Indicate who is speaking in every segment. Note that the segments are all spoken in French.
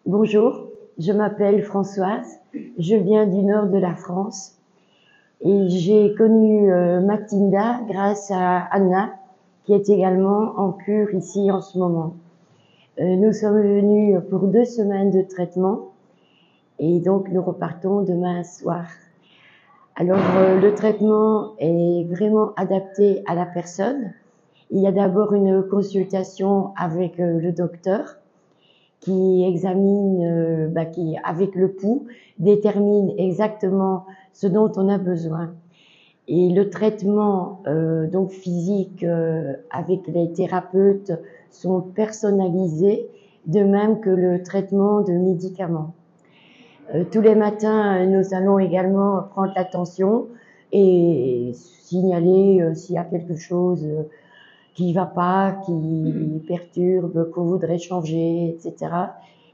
Speaker 1: Bonjour, je m'appelle Françoise, je viens du nord de la France et j'ai connu Mathilda grâce à Anna qui est également en cure ici en ce moment. Nous sommes venus pour 2 semaines de traitement et donc nous repartons demain soir. Alors le traitement est vraiment adapté à la personne. Il y a d'abord une consultation avec le docteur qui examine, qui avec le pouls détermine exactement ce dont on a besoin. Et le traitement donc physique avec les thérapeutes sont personnalisés, de même que le traitement de médicaments. Tous les matins, nous allons également prendre la tension et signaler s'il y a quelque chose qui va pas, qui perturbe, qu'on voudrait changer, etc.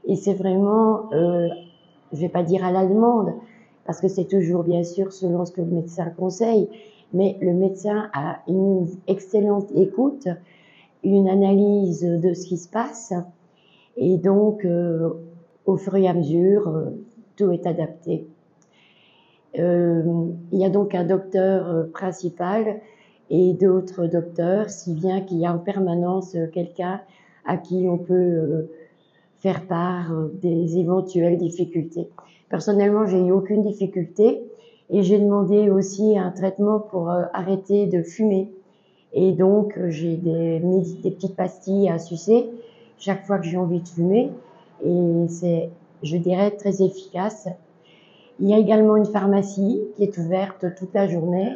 Speaker 1: Et c'est vraiment, je vais pas dire à la demande, parce que c'est toujours bien sûr selon ce que le médecin conseille, mais le médecin a une excellente écoute, une analyse de ce qui se passe, et donc au fur et à mesure, tout est adapté. Il y a donc un docteur principal et d'autres docteurs, si bien qu'il y a en permanence quelqu'un à qui on peut faire part des éventuelles difficultés. Personnellement, j'ai eu aucune difficulté et j'ai demandé aussi un traitement pour arrêter de fumer. Et donc, j'ai des petites pastilles à sucer chaque fois que j'ai envie de fumer et c'est, je dirais, très efficace. Il y a également une pharmacie qui est ouverte toute la journée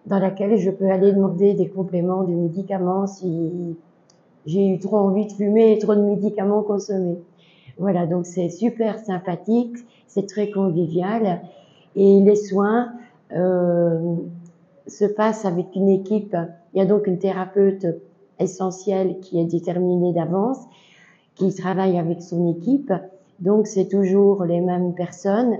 Speaker 1: dans laquelle je peux aller demander des compléments de médicaments si j'ai eu trop envie de fumer et trop de médicaments consommés. Voilà, donc c'est super sympathique, c'est très convivial et les soins se passent avec une équipe. Il y a donc une thérapeute essentielle qui est déterminée d'avance, qui travaille avec son équipe, donc c'est toujours les mêmes personnes,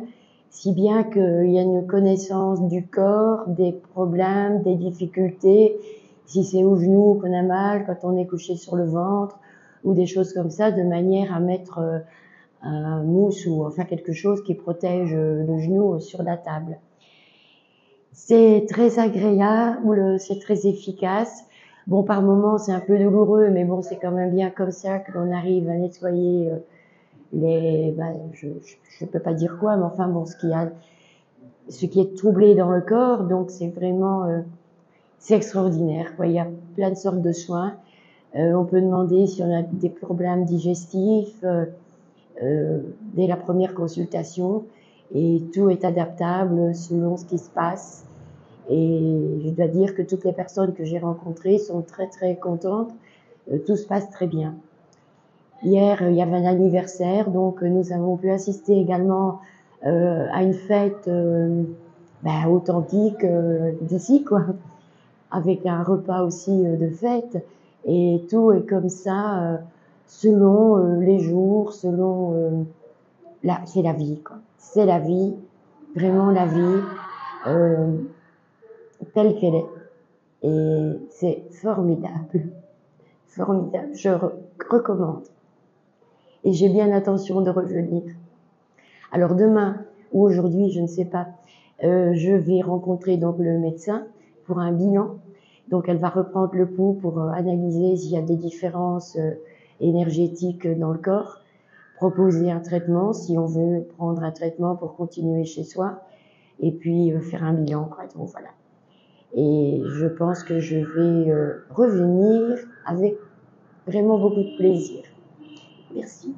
Speaker 1: si bien qu'il y a une connaissance du corps, des problèmes, des difficultés, si c'est au genou qu'on a mal, quand on est couché sur le ventre, ou des choses comme ça, de manière à mettre un mousse ou enfin quelque chose qui protège le genou sur la table. C'est très agréable, c'est très efficace. Bon, par moments, c'est un peu douloureux, mais bon, c'est quand même bien comme ça que l'on arrive à nettoyer je peux pas dire quoi, mais enfin bon, ce qui est troublé dans le corps, donc c'est vraiment, c'est extraordinaire, quoi. Il y a plein de sortes de soins. On peut demander si on a des problèmes digestifs dès la première consultation, et tout est adaptable selon ce qui se passe. Et je dois dire que toutes les personnes que j'ai rencontrées sont très très contentes. Tout se passe très bien. Hier, il y avait un anniversaire, donc nous avons pu assister également à une fête authentique d'ici, quoi, avec un repas aussi de fête. Et tout est comme ça, selon les jours, selon c'est la vie, quoi. C'est la vie, vraiment la vie, euh, telle qu'elle est. Et c'est formidable, formidable. Je recommande. Et j'ai bien l'intention de revenir. Alors demain ou aujourd'hui, je ne sais pas, je vais rencontrer donc le médecin pour un bilan. Donc elle va reprendre le pouls pour analyser s'il y a des différences énergétiques dans le corps, proposer un traitement si on veut prendre un traitement pour continuer chez soi, et puis faire un bilan, quoi. Donc voilà. Et je pense que je vais revenir avec vraiment beaucoup de plaisir. Merci.